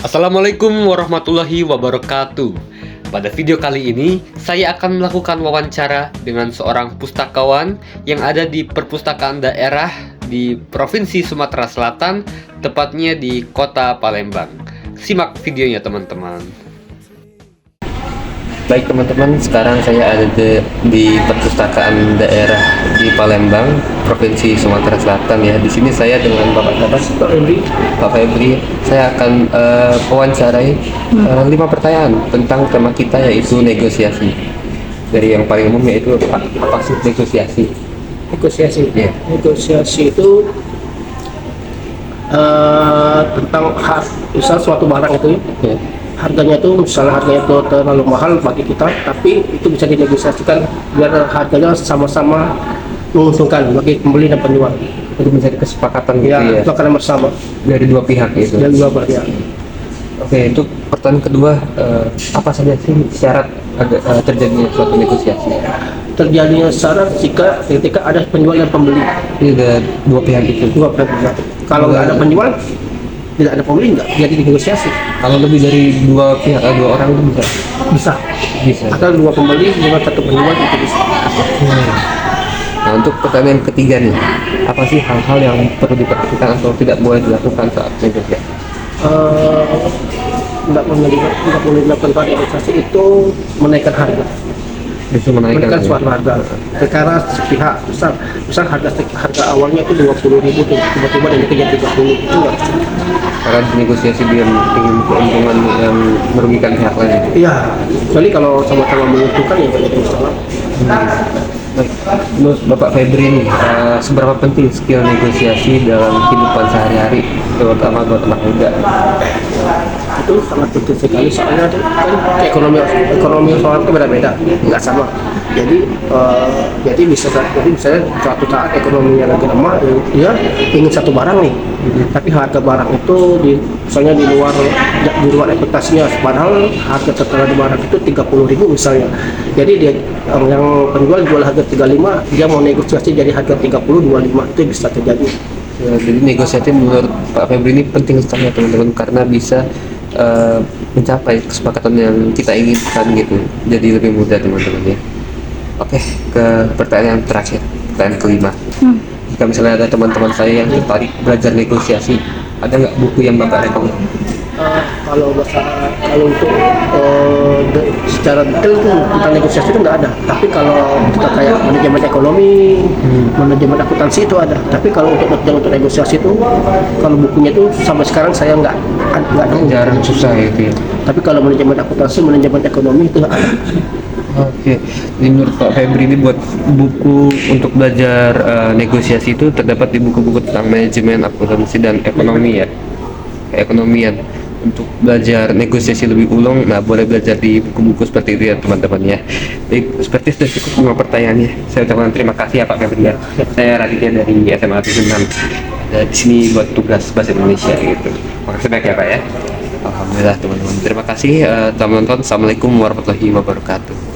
Assalamualaikum warahmatullahi wabarakatuh. Pada video kali ini, saya akan melakukan wawancara dengan seorang pustakawan yang ada di perpustakaan daerah di Provinsi Sumatera Selatan, tepatnya di Kota Palembang. Simak videonya teman-teman. Baik teman-teman, sekarang saya ada di perpustakaan daerah di Palembang, Provinsi Sumatera Selatan ya. Di sini saya dengan Bapak Febri. Pak Febri, saya akan wawancarai 5 pertanyaan tentang tema kita, yaitu negosiasi. Dari yang paling umum, yaitu apa sih negosiasi? Negosiasi. Ya. Negosiasi itu tentang misal suatu barang itu Ya. harganya itu misalnya harganya itu terlalu mahal bagi kita, tapi itu bisa dinegosiasikan biar harganya sama-sama menguntungkan bagi pembeli dan penjual. Untuk mencari kesepakatan gitu ya, Kesepakatan bersama dari dua pihak itu. dan dua pihak. Oke, untuk pertanyaan kedua, apa saja sih syarat terjadinya suatu negosiasi? Terjadinya syarat jika ketika ada penjual dan pembeli, Ini ada dua pihak itu. dua pihak. Kalau nggak ada penjual, tidak ada pembeli, nggak jadi negosiasi. Kalau lebih dari dua pihak, dua orang itu bisa. Bisa. Bisa. Atau dua pembeli dengan satu penjual itu bisa. Nah, untuk pertanyaan ketiga nih, apa sih hal-hal yang perlu diperhatikan atau tidak boleh dilakukan saat negosiasi? Nggak boleh dilakukan negosiasi itu menaikkan harga. Justru menaikkan Suatu harga. Sekarang sepihak misal harga awalnya itu 20.000, tiba-tiba dan jadi 30, itu nggak. karena negosiasi dia ingin keuntungan yang merugikan pihak lain. Iya, kecuali kalau sama-sama menguntungkan ya nggak jadi masalah. Baik, menurut Bapak Febri nih, seberapa penting skill negosiasi dalam kehidupan sehari-hari, terutama buat anak muda? Itu sangat penting sekali, soalnya kan ekonomi orang itu beda-beda, nggak sama. Jadi misalnya suatu saat ekonominya lagi lemah, dia ingin satu barang nih, tapi harga barang itu misalnya di luar ekspektasinya, padahal harga tertera di barang itu 30.000 misalnya. Jadi dia yang penjual jual harga 35, dia mau negosiasi jadi harga 30, 25, itu bisa terjadi. Ya, jadi negosiasi menurut Pak Febri ini penting sekali ya teman-teman, karena bisa mencapai kesepakatan yang kita inginkan gitu, jadi lebih mudah teman-teman ya. Oke, ke pertanyaan yang terakhir, pertanyaan kelima. Jika misalnya ada teman-teman saya yang tertarik belajar negosiasi, ada nggak buku yang Bapak rekomendasi? Kalau untuk secara detail itu tentang negosiasi itu nggak ada. Tapi kalau kita kayak manajemen ekonomi, manajemen akuntansi itu ada. Tapi kalau untuk negosiasi itu, kalau bukunya itu sampai sekarang saya nggak nemu. Jarang, susah itu ya. Tapi kalau manajemen akuntansi, manajemen ekonomi itu ada. Oke, jadi menurut Pak Febri ini buat buku untuk belajar negosiasi itu terdapat di buku-buku tentang manajemen akuntansi dan ekonomi ya, keekonomian. Untuk belajar negosiasi lebih ulung, nah boleh belajar di buku-buku seperti itu ya teman-teman ya. Baik, seperti sudah cukup 5 pertanyaannya. Saya ucapkan terima kasih ya Pak Febri ya. Saya Raditya dari SMA 6. Ada di sini buat tugas bahasa Indonesia gitu. Makasih banyak ya Pak ya. Alhamdulillah teman-teman. Terima kasih telah menonton. Assalamualaikum warahmatullahi wabarakatuh.